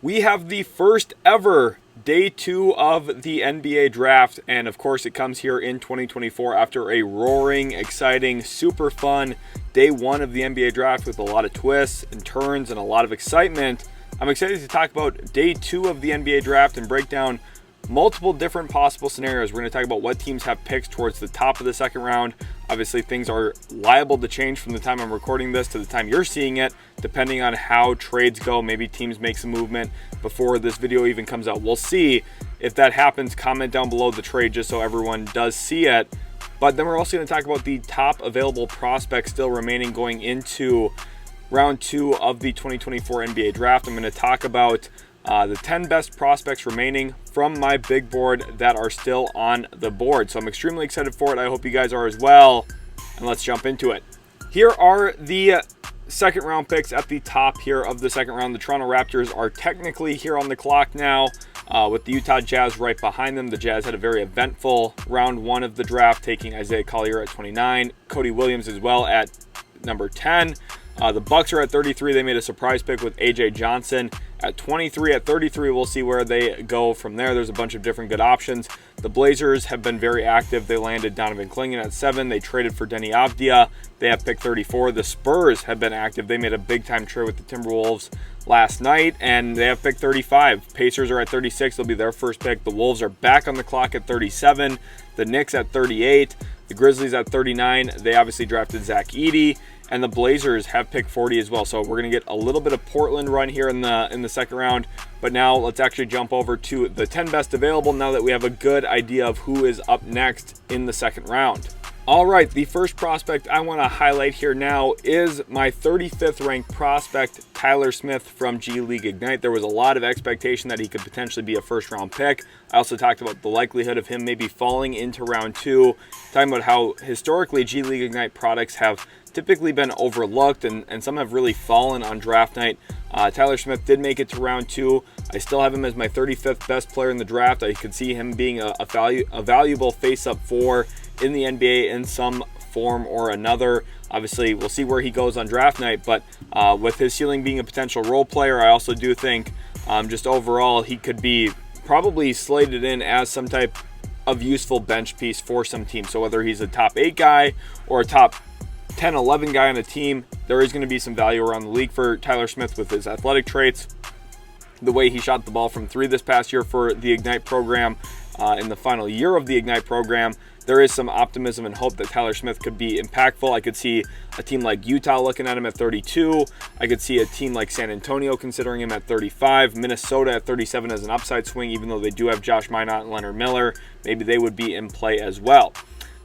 We have the first ever day 2 of the NBA draft, and of course it comes here in 2024 after a roaring, exciting, super fun day 1 of the NBA draft with a lot of twists and turns and a lot of excitement. I'm excited to talk about day 2 of the NBA draft and break down multiple different possible scenarios. We're going to talk about what teams have picks towards the top of the second round. Obviously, things are liable to change from the time I'm recording this to the time you're seeing it, depending on how trades go. Maybe teams make some movement before this video even comes out. We'll see. If that happens, comment down below the trade just so everyone does see it. But then we're also going to talk about the top available prospects still remaining going into round 2 of the 2024 NBA draft. I'm going to talk about the 10 best prospects remaining from my big board that are still on the board. So I'm extremely excited for it. I hope you guys are as well. And let's jump into it. Here are the second round picks at the top here of the second round. The Toronto Raptors are technically here on the clock now with the Utah Jazz right behind them. The Jazz had a very eventful round 1 of the draft, taking Isaiah Collier at 29, Cody Williams as well at number 10. The Bucks are at 33. They made a surprise pick with Ajay Johnson at 23. At 33, we'll see where they go from there. There's a bunch of different good options. The Blazers have been very active. They landed Donovan Clingan at 7. They traded for Denny Avdia. They have pick 34. The Spurs have been active. They made a big-time trade with the Timberwolves last night, and they have pick 35. Pacers are at 36. They'll be their first pick. The Wolves are back on the clock at 37. The Knicks at 38. The Grizzlies at 39. They obviously drafted Zach Edey. And the Blazers have pick 40 as well. So we're going to get a little bit of Portland run here in the second round. But now let's actually jump over to the 10 best available now that we have a good idea of who is up next in the second round. All right, the first prospect I want to highlight here now is my 35th ranked prospect, Tyler Smith from G League Ignite. There was a lot of expectation that he could potentially be a first round pick. I also talked about the likelihood of him maybe falling into round 2, talking about how historically G League Ignite products have typically been overlooked and some have really fallen on draft night. Tyler Smith did make it to round 2. I still have him as my 35th best player in the draft. I could see him being a valuable face-up 4 in the NBA in some form or another. Obviously, we'll see where he goes on draft night, but with his ceiling being a potential role player, I also do think just overall he could be probably slated in as some type of useful bench piece for some team. So whether he's a top 8 guy or a top 10, 11 guy on a team, there is going to be some value around the league for Tyler Smith with his athletic traits, the way he shot the ball from 3 this past year for the Ignite program. In the final year of the Ignite program, there is some optimism and hope that Tyler Smith could be impactful. I could see a team like Utah looking at him at 32. I could see a team like San Antonio considering him at 35. Minnesota at 37 as an upside swing, even though they do have Josh Minott and Leonard Miller. Maybe they would be in play as well.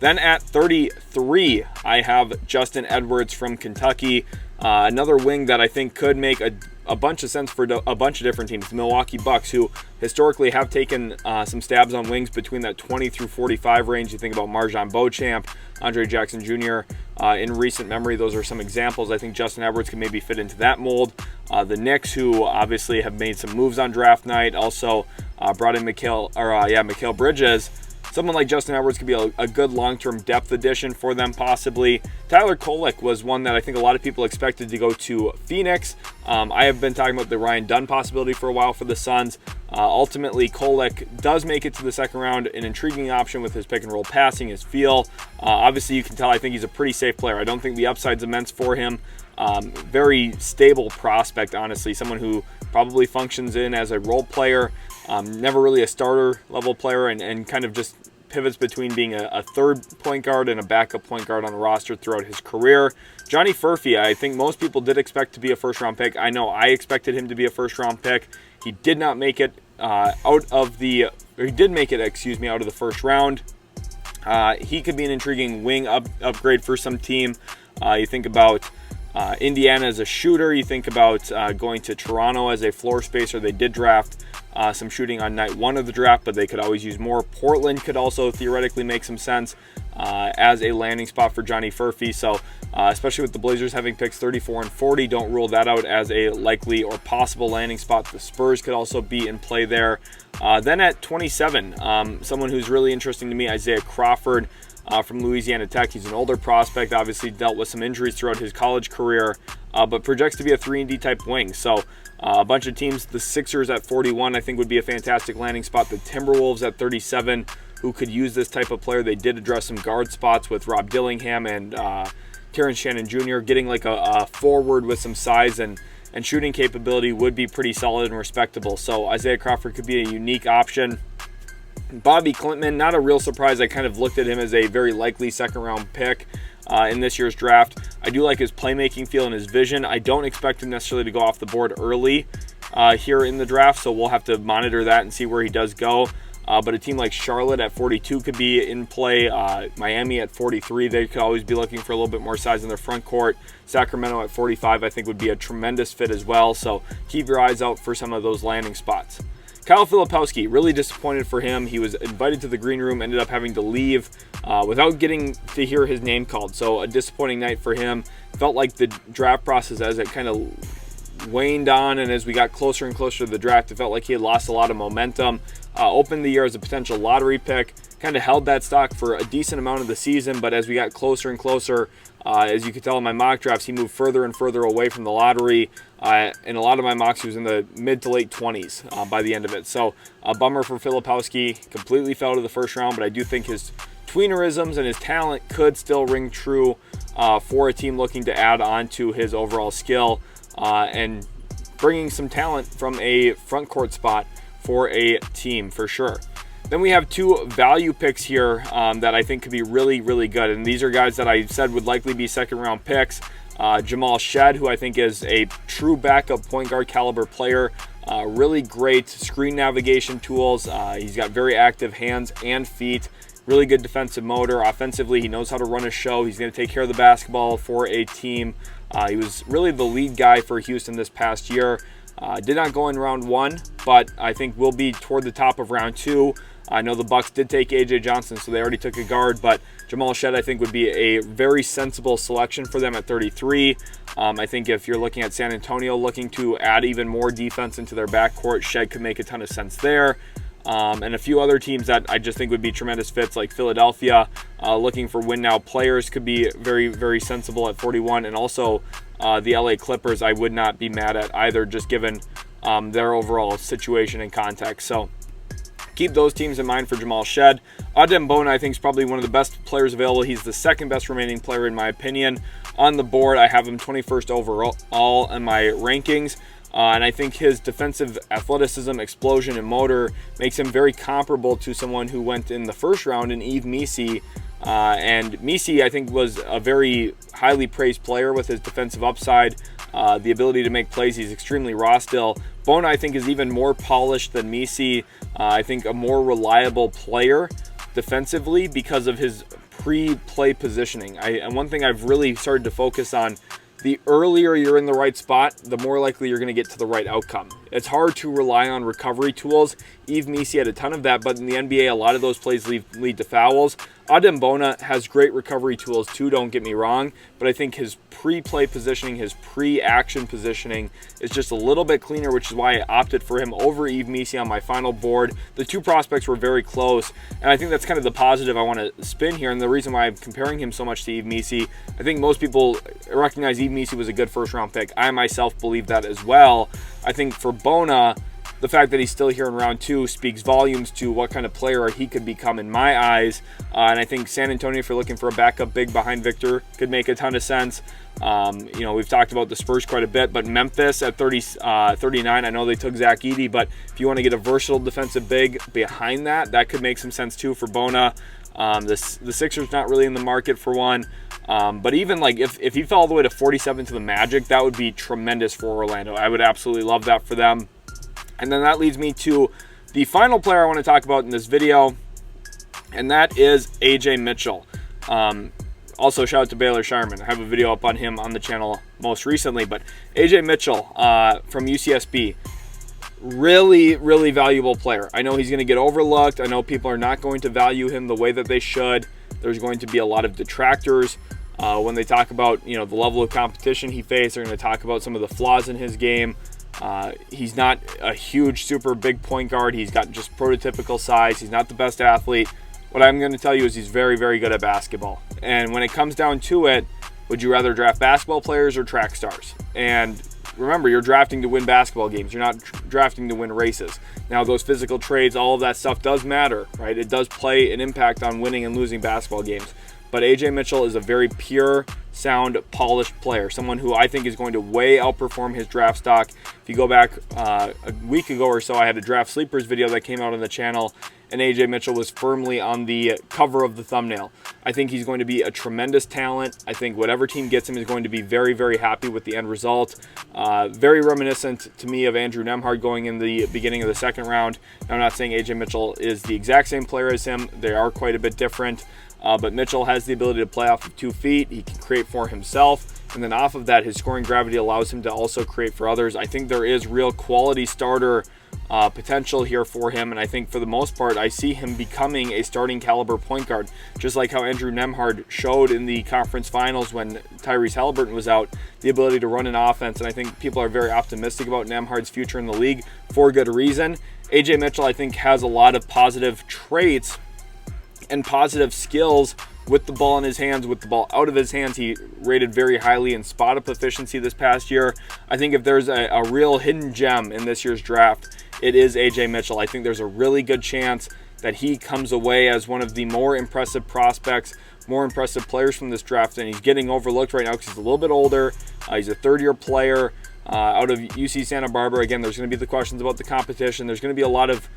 Then at 33, I have Justin Edwards from Kentucky, another wing that I think could make a bunch of sense for a bunch of different teams. The Milwaukee Bucks, who historically have taken some stabs on wings between that 20 through 45 range. You think about Marjon Beauchamp, Andre Jackson Jr. In recent memory, those are some examples. I think Justin Edwards can maybe fit into that mold. The Knicks, who obviously have made some moves on draft night, also brought in Mikal Bridges. Someone like Justin Edwards could be a good long-term depth addition for them, possibly. Tyler Kolek was one that I think a lot of people expected to go to Phoenix. I have been talking about the Ryan Dunn possibility for a while for the Suns. Ultimately, Kolek does make it to the second round, an intriguing option with his pick-and-roll passing, his feel. Obviously, you can tell I think he's a pretty safe player. I don't think the upside's immense for him. Very stable prospect, honestly. Someone who probably functions in as a role player. Never really a starter level player and kind of just pivots between being a third point guard and a backup point guard on the roster throughout his career. Johnny Furphy, I think most people did expect to be a first round pick. I know I expected him to be a first round pick. He did not make it out of the first round. He could be an intriguing wing upgrade for some team. You think about Indiana as a shooter. You think about going to Toronto as a floor spacer. They did draft some shooting on night 1 of the draft, but they could always use more. Portland could also theoretically make some sense as a landing spot for Johnny Furphy. So especially with the Blazers having picks 34 and 40, don't rule that out as a likely or possible landing spot. The Spurs could also be in play there. Then at 27, someone who's really interesting to me, Isaiah Crawford from Louisiana Tech. He's an older prospect, obviously dealt with some injuries throughout his college career. but projects to be a 3-and-D type wing. So a bunch of teams, the Sixers at 41, I think would be a fantastic landing spot. The Timberwolves at 37, who could use this type of player. They did address some guard spots with Rob Dillingham and Terrence Shannon Jr. Getting like a forward with some size and shooting capability would be pretty solid and respectable. So Isaiah Crawford could be a unique option. Bobby Klintman, not a real surprise. I kind of looked at him as a very likely second-round pick in this year's draft. I do like his playmaking feel and his vision. I don't expect him necessarily to go off the board early here in the draft, so we'll have to monitor that and see where he does go. But a team like Charlotte at 42 could be in play. Miami at 43, they could always be looking for a little bit more size in their front court. Sacramento at 45, I think would be a tremendous fit as well. So keep your eyes out for some of those landing spots. Kyle Filipowski, really disappointed for him. He was invited to the green room, ended up having to leave without getting to hear his name called. So a disappointing night for him. Felt like the draft process, as it kind of waned on and as we got closer and closer to the draft, it felt like he had lost a lot of momentum. Opened the year as a potential lottery pick, kind of held that stock for a decent amount of the season, but as we got closer and closer, as you could tell in my mock drafts, he moved further and further away from the lottery. In a lot of my mocks, he was in the mid to late 20s by the end of it. So a bummer for Filipowski, completely fell to the first round, but I do think his tweenerisms and his talent could still ring true for a team looking to add on to his overall skill and bringing some talent from a front court spot for a team for sure. Then we have two value picks here that I think could be really, really good. And these are guys that I said would likely be second-round picks. Jamal, Shead, who I think is a true backup point guard caliber player. Really great screen navigation tools. He's got very active hands and feet. Really good defensive motor. Offensively, he knows how to run a show. He's going to take care of the basketball for a team. He was really the lead guy for Houston this past year. Did not go in round 1, but I think will be toward the top of round 2. I know the Bucks did take Ajay Johnson, so they already took a guard, but Jamal Shead I think would be a very sensible selection for them at 33. I think if you're looking at San Antonio looking to add even more defense into their backcourt, Shead could make a ton of sense there. And a few other teams that I just think would be tremendous fits, like Philadelphia, looking for win-now players, could be very, very sensible at 41. And also the LA Clippers, I would not be mad at either, just given their overall situation and context. So keep those teams in mind for Jamal Shead. Adem Bona, I think, is probably one of the best players available. He's the second best remaining player, in my opinion, on the board. I have him 21st overall in my rankings. And I think his defensive athleticism, explosion, and motor makes him very comparable to someone who went in the first round in Yves Missi. And Missi, I think, was a very highly praised player with his defensive upside, the ability to make plays. He's extremely raw still. Bona, I think, is even more polished than Missi. I think a more reliable player defensively because of his pre-play positioning. And one thing I've really started to focus on, the earlier you're in the right spot, the more likely you're going to get to the right outcome. It's hard to rely on recovery tools. Yves Missi had a ton of that, but in the NBA, a lot of those plays lead to fouls. Adem Bona has great recovery tools too, don't get me wrong, but I think his pre-play positioning, his pre-action positioning is just a little bit cleaner, which is why I opted for him over Yves Missi on my final board. The two prospects were very close, and I think that's kind of the positive I want to spin here, and the reason why I'm comparing him so much to Yves Missi. I think most people recognize Yves Missi was a good first-round pick. I myself believe that as well. I think for Bona, the fact that he's still here in round 2 speaks volumes to what kind of player he could become in my eyes. And I think San Antonio, if you're looking for a backup big behind Victor, could make a ton of sense. We've talked about the Spurs quite a bit, but Memphis at 39, I know they took Zach Edey, but if you want to get a versatile defensive big behind that, that could make some sense too for Bona. The Sixers not really in the market for one. But even like if he fell all the way to 47 to the Magic, that would be tremendous for Orlando. I would absolutely love that for them. And then that leads me to the final player I want to talk about in this video, and that is Ajay Mitchell. Also, shout out to Baylor Shireman. I have a video up on him on the channel most recently. But Ajay Mitchell from UCSB, really, really valuable player. I know he's going to get overlooked. I know people are not going to value him the way that they should. There's going to be a lot of detractors when they talk about the level of competition he faced. They're going to talk about some of the flaws in his game. He's not a huge, super big point guard. He's got just prototypical size. He's not the best athlete. What I'm going to tell you is he's very, very good at basketball. And when it comes down to it, Would you rather draft basketball players or track stars? And remember, you're drafting to win basketball games. You're not drafting to win races. Now, those physical traits, all of that stuff does matter, right? It does play an impact on winning and losing basketball games. But Ajay Mitchell is a very pure, sound, polished player, someone who I think is going to way outperform his draft stock. If you go back a week ago or so, I had a draft sleepers video that came out on the channel, and Ajay Mitchell was firmly on the cover of the thumbnail. I think he's going to be a tremendous talent. I think whatever team gets him is going to be very, very happy with the end result. Very reminiscent to me of Andrew Nembhard going in the beginning of the second round. Now, I'm not saying Ajay Mitchell is the exact same player as him. They are quite a bit different. But Mitchell has the ability to play off of 2 feet. He can create for himself. And then off of that, his scoring gravity allows him to also create for others. I think there is real quality starter potential here for him. And I think for the most part, I see him becoming a starting caliber point guard. Just like how Andrew Nembhard showed in the conference finals when Tyrese Halliburton was out, the ability to run an offense. And I think people are very optimistic about Nembhard's future in the league for good reason. Ajay Mitchell, I think, has a lot of positive traits and positive skills with the ball in his hands, with the ball out of his hands. He rated very highly in spot up efficiency this past year. I think if there's a real hidden gem in this year's draft, it is Ajay Mitchell. I think there's a really good chance that he comes away as one of the more impressive prospects, more impressive players from this draft, and he's getting overlooked right now because he's a little bit older. He's a third-year player out of UC Santa Barbara. Again, there's going to be the questions about the competition. There's going to be a lot of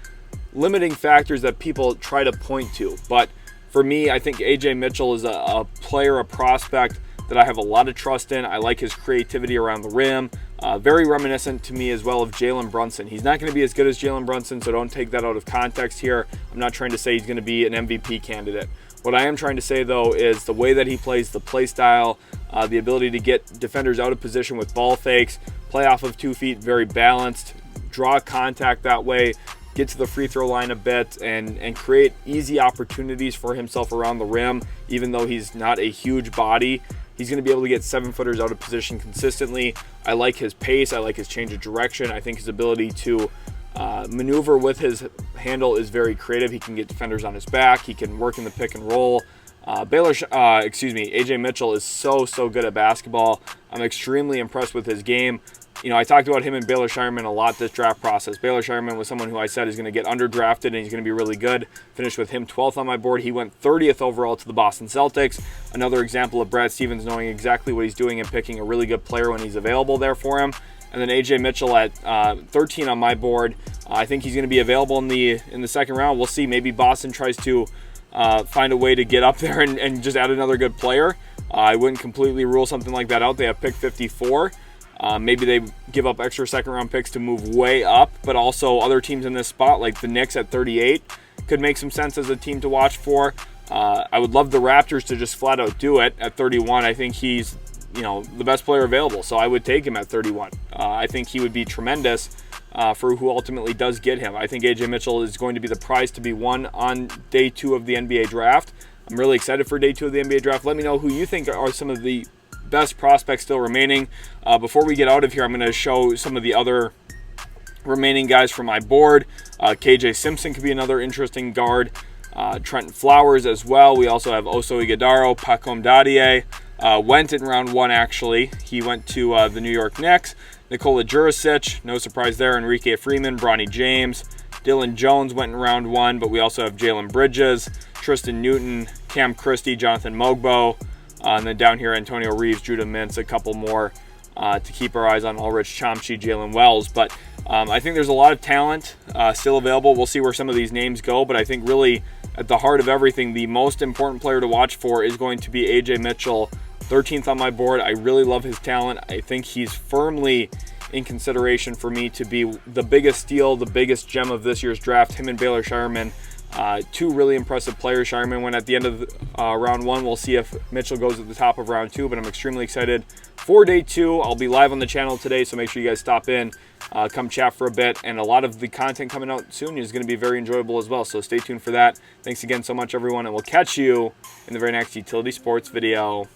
limiting factors that people try to point to. But for me, I think Ajay Mitchell is a player, a prospect that I have a lot of trust in. I like his creativity around the rim. Very reminiscent to me as well of Jalen Brunson. He's not going to be as good as Jalen Brunson, so don't take that out of context here. I'm not trying to say he's going to be an MVP candidate. What I am trying to say, though, is the way that he plays, the play style, the ability to get defenders out of position with ball fakes, play off of 2 feet, very balanced, draw contact that way, get to the free throw line a bit, and create easy opportunities for himself around the rim. Even though he's not a huge body, he's going to be able to get 7-footers out of position consistently. I like his pace. I like his change of direction. I think his ability to maneuver with his handle is very creative. He can get defenders on his back. He can work in the pick and roll. Ajay Mitchell is so good at basketball. I'm extremely impressed with his game. You know, I talked about him and Baylor Scheierman a lot this draft process. Baylor Scheierman was someone who I said is going to get underdrafted and he's going to be really good. Finished with him 12th on my board. He went 30th overall to the Boston Celtics. Another example of Brad Stevens knowing exactly what he's doing and picking a really good player when he's available there for him. And then Ajay Mitchell at 13 on my board. I think he's going to be available in the second round. We'll see. Maybe Boston tries to find a way to get up there and just add another good player. I wouldn't completely rule something like that out. They have pick 54. Maybe they give up extra second-round picks to move way up, but also other teams in this spot, like the Knicks at 38, could make some sense as a team to watch for. I would love the Raptors to just flat out do it at 31. I think he's, the best player available, so I would take him at 31. I think he would be tremendous for who ultimately does get him. I think Ajay Mitchell is going to be the prize to be won on day 2 of the NBA draft. I'm really excited for day 2 of the NBA draft. Let me know who you think are some of the best prospects still remaining. Before we get out of here, I'm going to show some of the other remaining guys from my board. KJ Simpson could be another interesting guard. Trenton Flowers as well. We also have Oso Ighodaro, Pacom Dadie. Went in round 1, actually. He went to the New York Knicks. Nikola Jurisic, no surprise there. Enrique Freeman, Bronny James. Dylan Jones went in round 1, but we also have Jalen Bridges, Tristan Newton, Cam Christie, Jonathan Mogbo. And then down here, Antonio Reeves, Judah Mintz, a couple more to keep our eyes on: Ulrich Chomsky, Jalen Wells. But I think there's a lot of talent still available. We'll see where some of these names go, but I think really at the heart of everything, the most important player to watch for is going to be Ajay Mitchell, 13th on my board. I really love his talent. I think he's firmly in consideration for me to be the biggest steal, the biggest gem of this year's draft. Him and Baylor Scheierman. 2 really impressive players. Scheierman went at the end of round 1. We'll see if Mitchell goes at the top of round 2, but I'm extremely excited for day 2. I'll be live on the channel today, so make sure you guys stop in, come chat for a bit, and a lot of the content coming out soon is going to be very enjoyable as well, so stay tuned for that. Thanks again so much, everyone, and we'll catch you in the very next Utility Sports video.